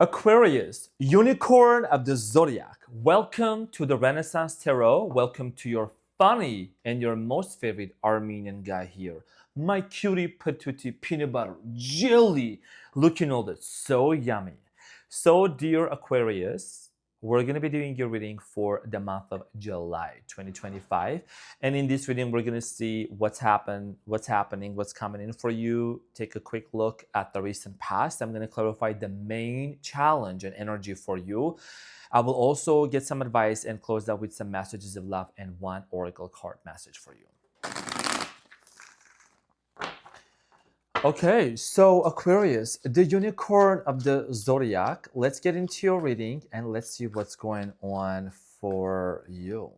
Aquarius, unicorn of the zodiac. Welcome to the Renaissance Tarot. Welcome to your funny and your most favorite Armenian guy here. My cutie patootie peanut butter jelly looking all that so yummy. So, dear Aquarius, we're going to be doing your reading for the month of July 2025. And in this reading, we're going to see what's happening, what's coming in for you. Take a quick look at the recent past. I'm going to clarify the main challenge and energy for you. I will also get some advice and close out with some messages of love and one oracle card message for you. Okay, so Aquarius, the unicorn of the zodiac. Let's get into your reading and let's see what's going on for you.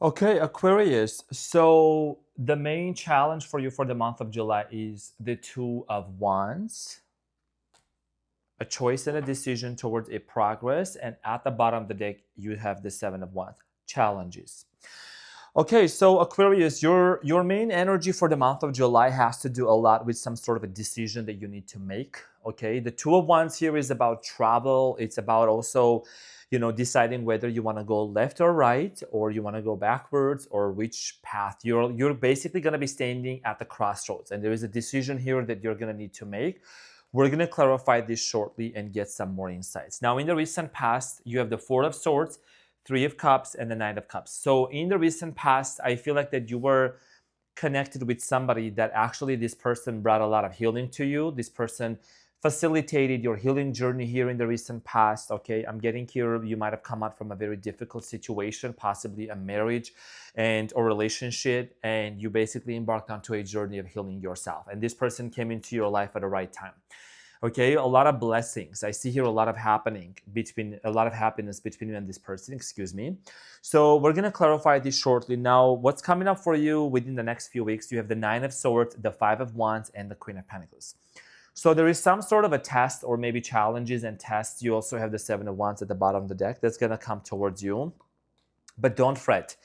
Okay, Aquarius. So the main challenge for you for the month of July is the Two of Wands, a choice and a decision towards a progress, and at the bottom of the deck you have the Seven of Wands, challenges. Okay, so Aquarius, your main energy for the month of July has to do a lot with some sort of a decision that you need to make. Okay, the Two of Wands here is about travel. It's about also, deciding whether you want to go left or right, or you want to go backwards, or which path. You're basically going to be standing at the crossroads, and there is a decision here that you're going to need to make. We're going to clarify this shortly and get some more insights. Now, in the recent past, you have the Four of Swords, Three of Cups, and the Knight of Cups. So in the recent past, I feel like that you were connected with somebody that actually this person brought a lot of healing to you. This person facilitated your healing journey here in the recent past. Okay, I'm getting here, you might have come out from a very difficult situation, possibly a marriage and or relationship, and you basically embarked onto a journey of healing yourself. And this person came into your life at the right time. Okay, a lot of blessings. I see here a lot of happiness between you and this person, excuse me. So we're gonna clarify this shortly. Now, what's coming up for you within the next few weeks? You have the Nine of Swords, the Five of Wands, and the Queen of Pentacles. So there is some sort of a test or maybe challenges and tests. You also have the Seven of Wands at the bottom of the deck that's gonna come towards you. But don't fret.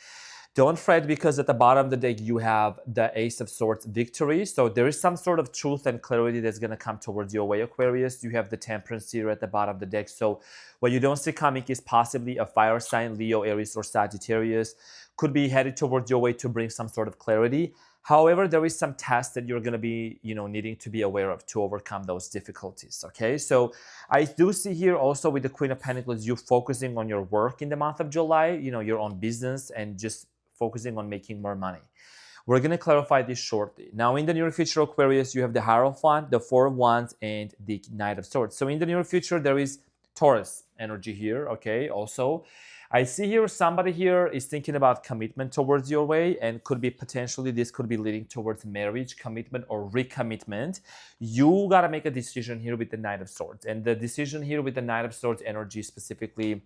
Don't fret, because at the bottom of the deck you have the Ace of Swords, victory. So there is some sort of truth and clarity that's going to come towards your way, Aquarius. You have the Temperance here at the bottom of the deck. So what you don't see coming is possibly a fire sign, Leo, Aries, or Sagittarius, could be headed towards your way to bring some sort of clarity. However, there is some tests that you're going to be, needing to be aware of to overcome those difficulties. Okay, so I do see here also with the Queen of Pentacles, you focusing on your work in the month of July, your own business, and just focusing on making more money. We're going to clarify this shortly. Now, in the near future, Aquarius, you have the Hierophant, the Four of Wands, and the Knight of Swords. So in the near future, there is Taurus energy here, okay? Also, I see here somebody here is thinking about commitment towards your way, and could be potentially, this could be leading towards marriage, commitment, or recommitment. You got to make a decision here with the Knight of Swords. And the decision here with the Knight of Swords energy specifically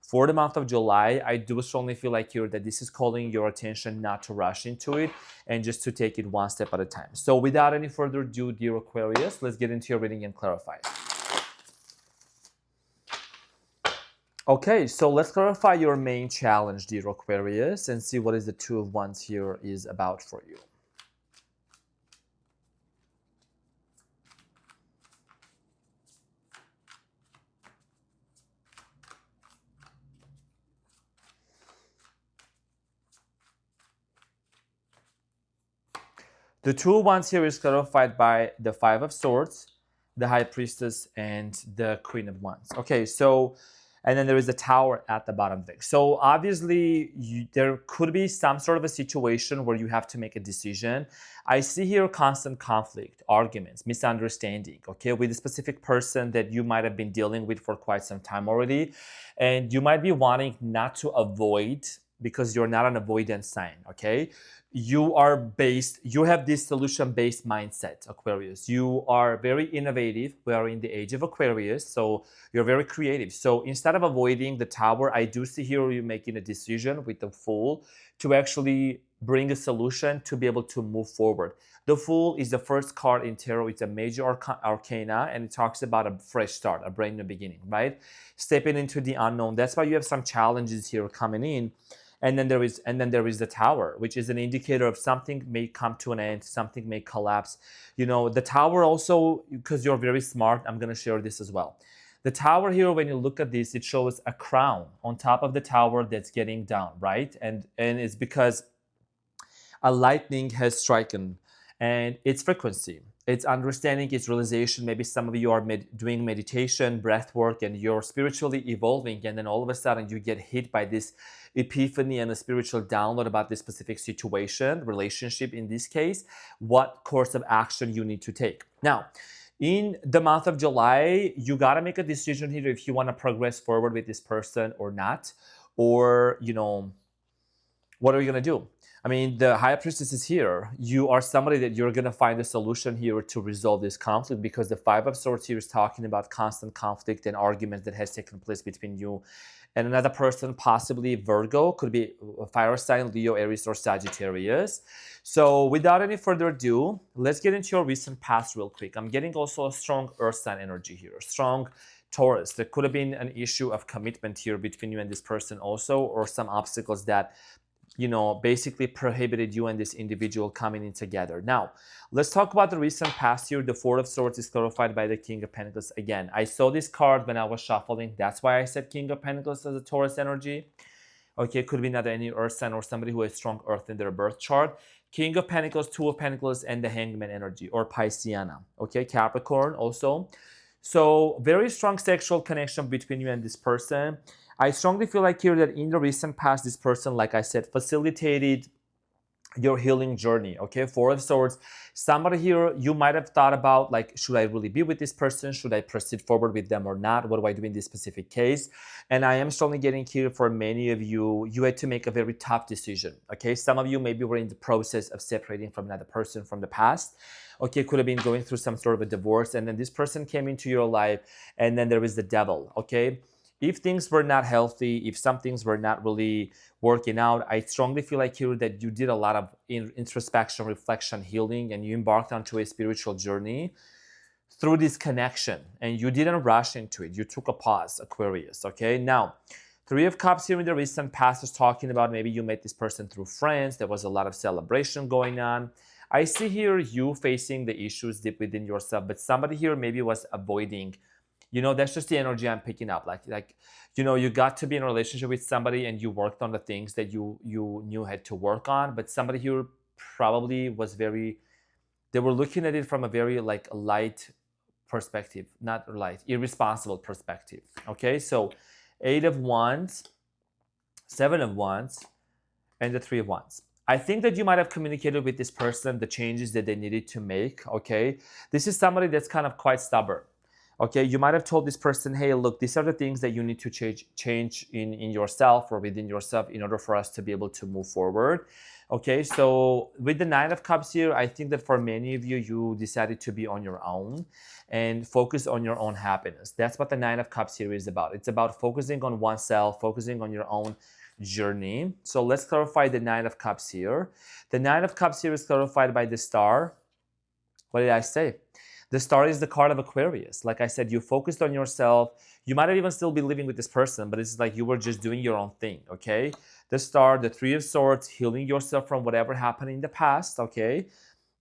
for the month of July, I do strongly feel like here that this is calling your attention not to rush into it and just to take it one step at a time. So without any further ado, dear Aquarius, let's get into your reading and clarify. Okay, so let's clarify your main challenge, dear Aquarius, and see what is the Two of Wands here is about for you. The Two of Wands here is clarified by the Five of Swords, the High Priestess, and the Queen of Wands. Okay, so, and then there is the Tower at the bottom of the deck. So obviously, there could be some sort of a situation where you have to make a decision. I see here constant conflict, arguments, misunderstanding, okay, with a specific person that you might have been dealing with for quite some time already. And you might be wanting not to avoid because you're not an avoidance sign, okay? You have this solution-based mindset, Aquarius. You are very innovative. We are in the age of Aquarius, so you're very creative. So instead of avoiding the Tower, I do see here you making a decision with the Fool to actually bring a solution to be able to move forward. The Fool is the first card in tarot. It's a major arcana, and it talks about a fresh start, a brand new beginning, right? Stepping into the unknown. That's why you have some challenges here coming in. And then there is the Tower, which is an indicator of something may come to an end, something may collapse. You know, the Tower also, because you're very smart, I'm going to share this as well. The Tower here, when you look at this, it shows a crown on top of the Tower that's getting down, right? And it's because a lightning has striken, and its frequency, its understanding, its realization. Maybe some of you are doing meditation, breath work, and you're spiritually evolving, and then all of a sudden you get hit by this epiphany and a spiritual download about this specific situation, relationship in this case, what course of action you need to take. Now, in the month of July, you got to make a decision here if you want to progress forward with this person or not, or, you know, what are you going to do? I mean, the High Priestess is here. You are somebody that you're going to find a solution here to resolve this conflict, because the Five of Swords here is talking about constant conflict and arguments that has taken place between you and another person, possibly Virgo, could be a fire sign, Leo, Aries, or Sagittarius. So without any further ado, let's get into your recent past real quick. I'm getting also a strong Earth sign energy here, strong Taurus. There could have been an issue of commitment here between you and this person also, or some obstacles that, you know, basically prohibited you and this individual coming in together. Now, let's talk about the recent past here. The Four of Swords is clarified by the King of Pentacles. Again, I saw this card when I was shuffling. That's why I said King of Pentacles as a Taurus energy. Okay, it could be not any earth sign or somebody who has strong earth in their birth chart. King of Pentacles, Two of Pentacles, and the Hangman energy, or Pisceana. Okay, Capricorn also. So very strong sexual connection between you and this person. I strongly feel like here that in the recent past, this person, like I said, facilitated your healing journey. Okay, Four of Swords. Somebody here, you might have thought about, like, should I really be with this person? Should I proceed forward with them or not? What do I do in this specific case? And I am strongly getting here for many of you, you had to make a very tough decision. Okay, some of you maybe were in the process of separating from another person from the past. Okay, could have been going through some sort of a divorce, and then this person came into your life, and then there is the devil. Okay, if things were not healthy, if some things were not really working out, I strongly feel like here that you did a lot of introspection, reflection, healing, and you embarked onto a spiritual journey through this connection, and you didn't rush into it. You took a pause, Aquarius, okay? Now, Three of Cups here in the recent past is talking about maybe you met this person through friends. There was a lot of celebration going on. I see here you facing the issues deep within yourself, but somebody here maybe was avoiding. You know, that's just the energy I'm picking up. Like, you know, you got to be in a relationship with somebody and you worked on the things that you knew had to work on. But somebody here probably was they were looking at it from a very like light perspective, not light, irresponsible perspective. Okay, so Eight of Wands, Seven of Wands, and the Three of Wands. I think that you might have communicated with this person the changes that they needed to make. Okay, this is somebody that's kind of quite stubborn. Okay, you might have told this person, hey, look, these are the things that you need to change in yourself or within yourself in order for us to be able to move forward. Okay, so with the Nine of Cups here, I think that for many of you, you decided to be on your own and focus on your own happiness. That's what the Nine of Cups here is about. It's about focusing on oneself, focusing on your own journey. So let's clarify the Nine of Cups here. The Nine of Cups here is clarified by the Star. What did I say? The Star is the card of Aquarius. Like I said, you focused on yourself. You might not even still be living with this person, but it's like you were just doing your own thing, okay? The Star, the Three of Swords, healing yourself from whatever happened in the past, okay?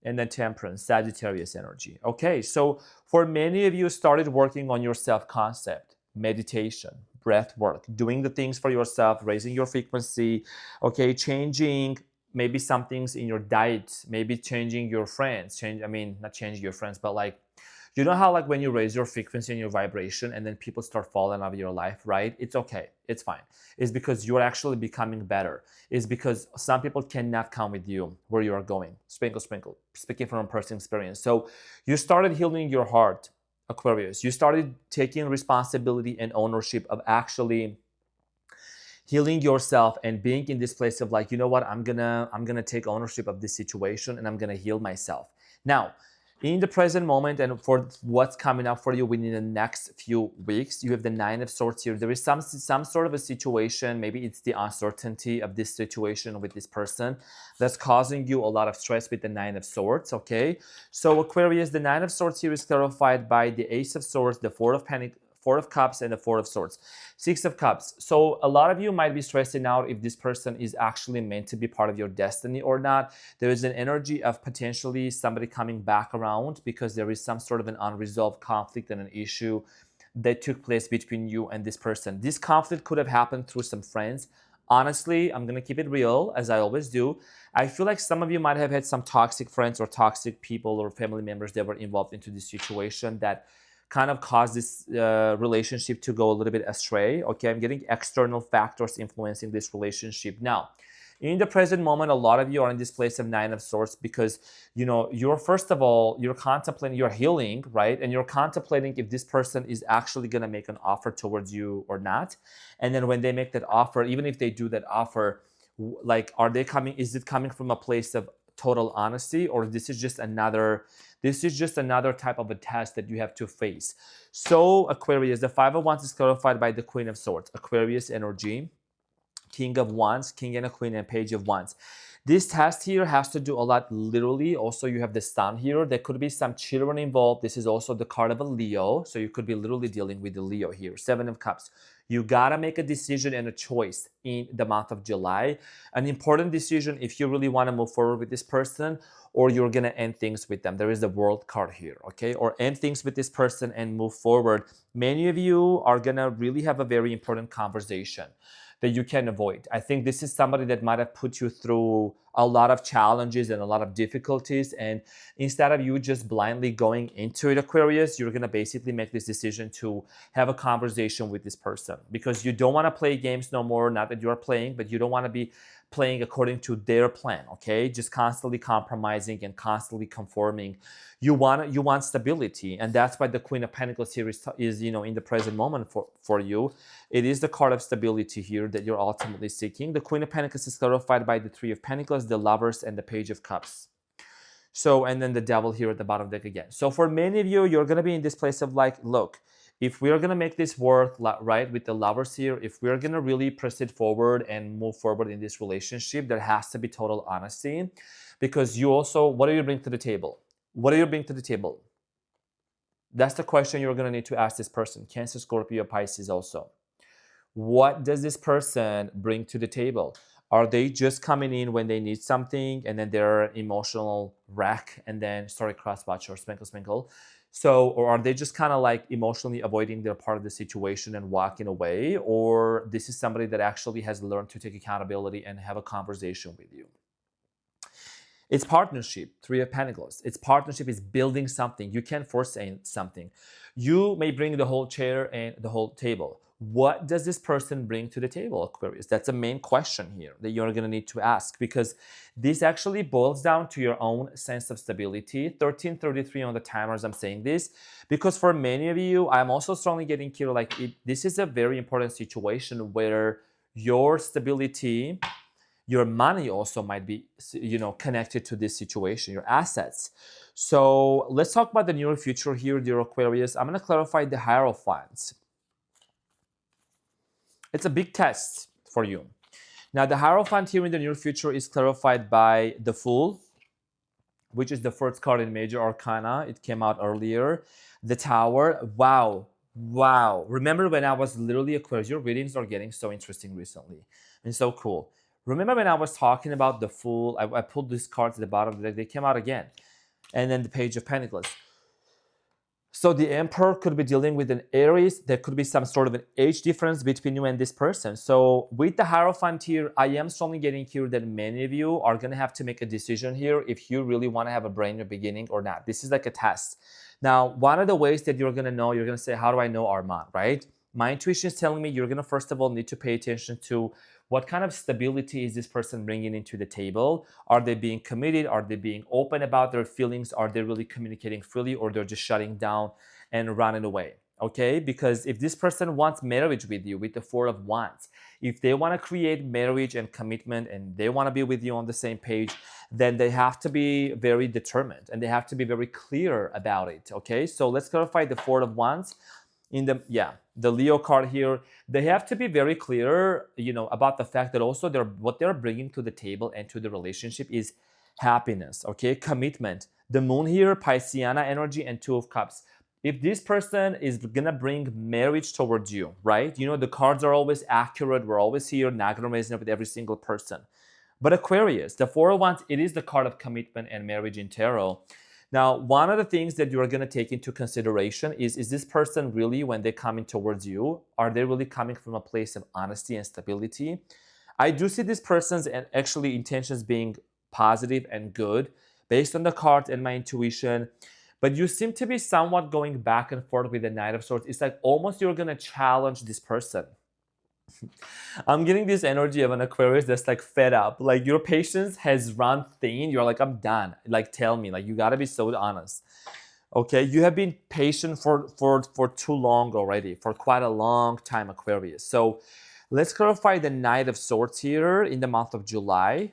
And then Temperance, Sagittarius energy. Okay, so for many of you, started working on your self-concept, meditation, breath work, doing the things for yourself, raising your frequency, okay, changing maybe some things in your diet, maybe changing your friends, not changing your friends, but like, you know how like when you raise your frequency and your vibration and then people start falling out of your life, right? It's okay, it's fine. It's because you're actually becoming better. It's because some people cannot come with you where you are going. Sprinkle, sprinkle, speaking from personal experience. So you started healing your heart, Aquarius. You started taking responsibility and ownership of actually healing yourself and being in this place of like, you know what, I'm gonna take ownership of this situation and I'm gonna heal myself. Now, in the present moment and for what's coming up for you within the next few weeks, you have the Nine of Swords here. There is some sort of a situation, maybe it's the uncertainty of this situation with this person that's causing you a lot of stress with the Nine of Swords, okay? So Aquarius, the Nine of Swords here is clarified by the Ace of Swords, the Four of Cups, and the Four of Swords. Six of Cups. So a lot of you might be stressing out if this person is actually meant to be part of your destiny or not. There is an energy of potentially somebody coming back around because there is some sort of an unresolved conflict and an issue that took place between you and this person. This conflict could have happened through some friends. Honestly, I'm going to keep it real, as I always do. I feel like some of you might have had some toxic friends or toxic people or family members that were involved into this situation that kind of caused this relationship to go a little bit astray. Okay, I'm getting external factors influencing this relationship. Now, in the present moment, a lot of you are in this place of Nine of Swords because, you know, you're first of all, you're contemplating, you're healing, right? And you're contemplating if this person is actually going to make an offer towards you or not. And then when they make that offer, even if they do that offer, like, are they coming, is it coming from a place of total honesty, or this is just another type of a test that you have to face? So Aquarius, the Five of Wands is clarified by the Queen of Swords, Aquarius energy, King of Wands, King and a Queen, and Page of Wands. This test here has to do a lot literally. Also, you have the Sun here. There could be some children involved. This is also the card of a Leo. So you could be literally dealing with the Leo here. Seven of Cups. You gotta make a decision and a choice in the month of July. An important decision if you really want to move forward with this person, or you're gonna end things with them. There is the World card here, okay? Or end things with this person and move forward. Many of you are gonna really have a very important conversation that you can avoid. I think this is somebody that might have put you through a lot of challenges and a lot of difficulties. And instead of you just blindly going into it, Aquarius, you're going to basically make this decision to have a conversation with this person because you don't want to play games no more. Not that you are playing, but you don't want to be playing according to their plan, okay? Just constantly compromising and constantly conforming. You want stability, and that's why the Queen of Pentacles here is in the present moment for you. It is the card of stability here that you're ultimately seeking. The Queen of Pentacles is clarified by the Three of Pentacles, the Lovers, and the Page of Cups. So, and then the Devil here at the bottom deck again. So for many of you, you're going to be in this place of like, look, if we are going to make this work right with the Lovers here, if we're going to really proceed forward and move forward in this relationship, there has to be total honesty, because you also, what do you bring to the table? What do you bring to the table? That's the question you're going to need to ask this person. Cancer, Scorpio, Pisces also. What does this person bring to the table? Are they just coming in when they need something and then they're an emotional wreck and then, sorry, crosswatch or sprinkle. So, or are they just kind of like emotionally avoiding their part of the situation and walking away? Or this is somebody that actually has learned to take accountability and have a conversation with you. It's partnership, Three of Pentacles. It's partnership, is building something. You can't force something. You may bring the whole chair and the whole table. What does this person bring to the table, Aquarius? That's a main question here that you're going to need to ask, because this actually boils down to your own sense of stability. 1333 on the timer as I'm saying this, because for many of you, I'm also strongly getting here, like this is a very important situation where your stability, your money also might be, connected to this situation, your assets. So let's talk about the near future here, dear Aquarius. I'm going to clarify the Hierophant. It's a big test for you. Now, the Hierophant here in the near future is clarified by the Fool, which is the first card in Major Arcana. It came out earlier. The Tower. Wow. Remember when I was literally Aquarius? Your readings are getting so interesting recently and so cool. Remember when I was talking about the Fool? I pulled these cards at the bottom of the deck. They came out again. And then the Page of Pentacles. So the Emperor could be dealing with an Aries. There could be some sort of an age difference between you and this person. So with the Hierophant here, I am strongly getting here that many of you are going to have to make a decision here if you really want to have a brand new beginning or not. This is like a test. Now, one of the ways that you're going to know, you're going to say, how do I know, Arman, right? My intuition is telling me you're going to, first of all, need to pay attention to what kind of stability is this person bringing into the table? Are they being committed? Are they being open about their feelings? Are they really communicating freely, or they're just shutting down and running away? okay? Because if this person wants marriage with you, with the Four of Wands, if they want to create marriage and commitment and they want to be with you on the same page, then they have to be very determined and they have to be very clear about it, okay? So let's clarify the Four of Wands. In the Leo card here, they have to be very clear, about the fact that also what they're bringing to the table and to the relationship is happiness, okay? Commitment. The moon here, Pisceana energy, and Two of Cups. If this person is gonna bring marriage towards you, right? The cards are always accurate. We're always here, not gonna resonate with every single person. But Aquarius, the Four of Wands, it is the card of commitment and marriage in tarot. Now, one of the things that you are going to take into consideration is this person really, when they're coming towards you, are they really coming from a place of honesty and stability? I do see this person's actually intentions being positive and good based on the cards and my intuition, but you seem to be somewhat going back and forth with the Knight of Swords. It's like almost you're going to challenge this person. I'm getting this energy of an Aquarius that's like fed up. Like your patience has run thin. You're like, I'm done. Like tell me, like you gotta be so honest. Okay, you have been patient for too long already, for quite a long time, Aquarius. So let's clarify the Knight of Swords here in the month of July.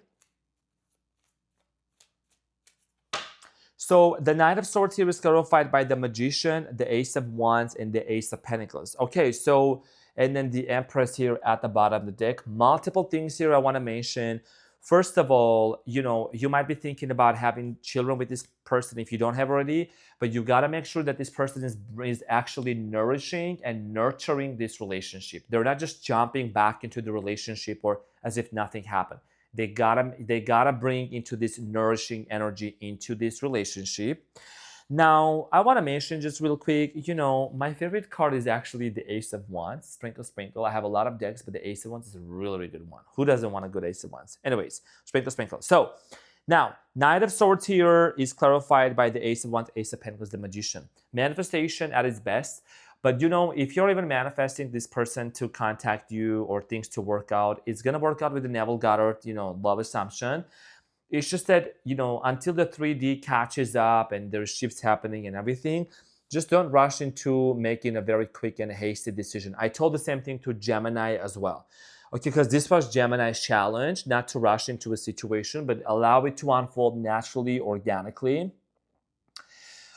So the Knight of Swords here is clarified by the Magician, the Ace of Wands, and the Ace of Pentacles. Okay, so and then the Empress here at the bottom of the deck. Multiple things here I want to mention. First of all, you might be thinking about having children with this person if you don't have already, but you got to make sure that this person is actually nourishing and nurturing this relationship. They're not just jumping back into the relationship or as if nothing happened. They gotta bring into this nourishing energy into this relationship. Now, I want to mention just real quick, my favorite card is actually the Ace of Wands. Sprinkle, sprinkle. I have a lot of decks, but the Ace of Wands is a really, really good one. Who doesn't want a good Ace of Wands? Anyways, sprinkle, sprinkle. So, now, Knight of Swords here is clarified by the Ace of Wands, Ace of Pentacles, the Magician. Manifestation at its best. But, if you're even manifesting this person to contact you or things to work out, it's going to work out with the Neville Goddard, love assumption. It's just that, until the 3D catches up and there's shifts happening and everything, just don't rush into making a very quick and hasty decision. I told the same thing to Gemini as well. Okay, because this was Gemini's challenge, not to rush into a situation, but allow it to unfold naturally, organically.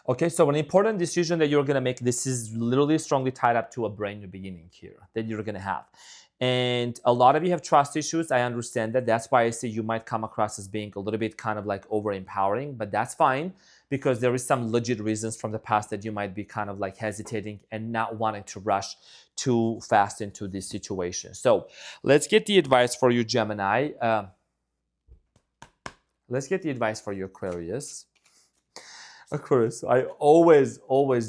Okay, so an important decision that you're going to make, this is literally strongly tied up to a brand new beginning here that you're going to have. And a lot of you have trust issues. I understand that. That's why I say you might come across as being a little bit kind of like over-empowering, but that's fine because there is some legit reasons from the past that you might be kind of like hesitating and not wanting to rush too fast into this situation. So let's get the advice for you, Gemini. Let's get the advice for you, Aquarius. Aquarius, I always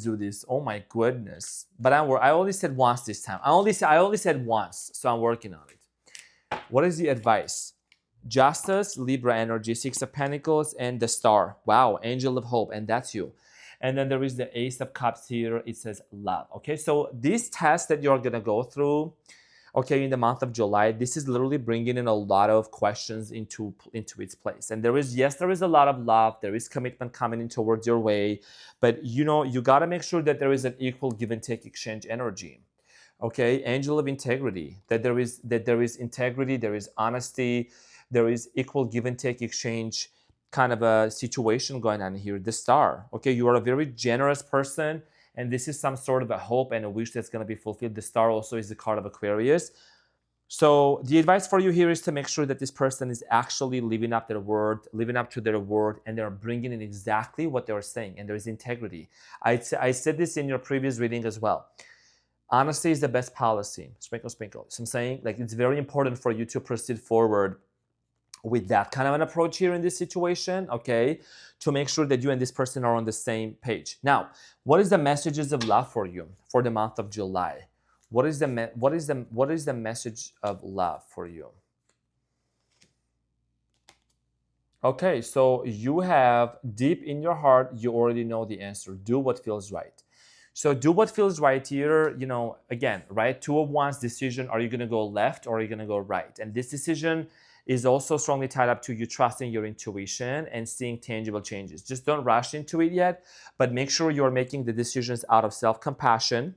do this. Oh my goodness! But I only said once this time. I only said once, so I'm working on it. What is the advice? Justice, Libra energy, Six of Pentacles, and the Star. Wow, Angel of Hope, and that's you. And then there is the Ace of Cups here. It says love. Okay, so this test that you're gonna go through, okay, in the month of July, this is literally bringing in a lot of questions into its place. And there is a lot of love. There is commitment coming in towards your way. But, you got to make sure that there is an equal give and take exchange energy. Okay, Angel of Integrity, that there is integrity, there is honesty, there is equal give and take exchange kind of a situation going on here. The Star, okay, you are a very generous person. And this is some sort of a hope and a wish that's going to be fulfilled. The Star also is the card of Aquarius. So the advice for you here is to make sure that this person is actually living up to their word, and they're bringing in exactly what they're saying, and there is integrity. I said this in your previous reading as well. Honesty is the best policy. Sprinkle, sprinkle. So I'm saying, like, it's very important for you to proceed forward with that kind of an approach here in this situation, okay, to make sure that you and this person are on the same page. Now, what is the messages of love for you for the month of July? What is the message of love for you? Okay, so you have deep in your heart, you already know the answer. Do what feels right. So do what feels right here, again, right? Two of Wands decision. Are you going to go left or are you going to go right? And this decision is also strongly tied up to you trusting your intuition and seeing tangible changes. Just don't rush into it yet, but make sure you're making the decisions out of self-compassion,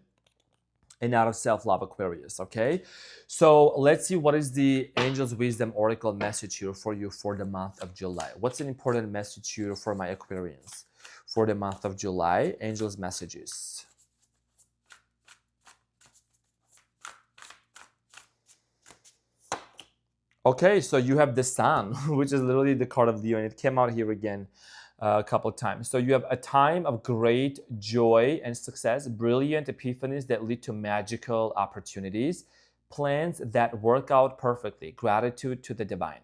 and out of self-love, Aquarius. Okay, so let's see what is the Angel's Wisdom Oracle message here for you for the month of July. What's an important message here for my Aquarians for the month of July? Angel's messages. Okay, so you have the Sun, which is literally the card of the year, and it came out here again a couple of times. So you have a time of great joy and success, brilliant epiphanies that lead to magical opportunities, plans that work out perfectly, gratitude to the divine.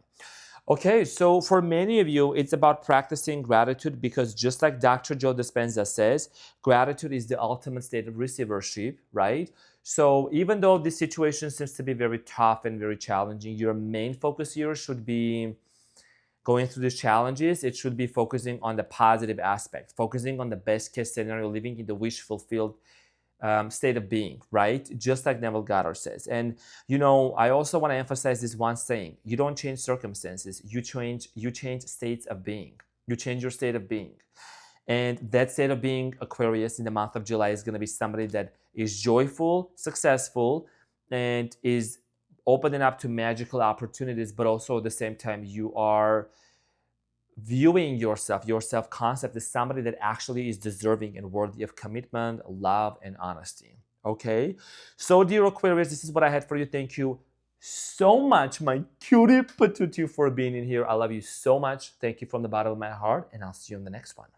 Okay, so for many of you, it's about practicing gratitude because just like Dr. Joe Dispenza says, gratitude is the ultimate state of receivership, right? So even though this situation seems to be very tough and very challenging, your main focus here should be going through these challenges. It should be focusing on the positive aspect, focusing on the best case scenario, living in the wish fulfilled state of being, right? Just like Neville Goddard says. And I also want to emphasize this one saying: you don't change circumstances, you change states of being. You change your state of being. And that state of being, Aquarius, in the month of July is going to be somebody that is joyful, successful, and is opening up to magical opportunities, but also at the same time, you are viewing yourself, your self-concept as somebody that actually is deserving and worthy of commitment, love, and honesty. Okay? So, dear Aquarius, this is what I had for you. Thank you so much, my cutie patootie, for being in here. I love you so much. Thank you from the bottom of my heart, and I'll see you in the next one.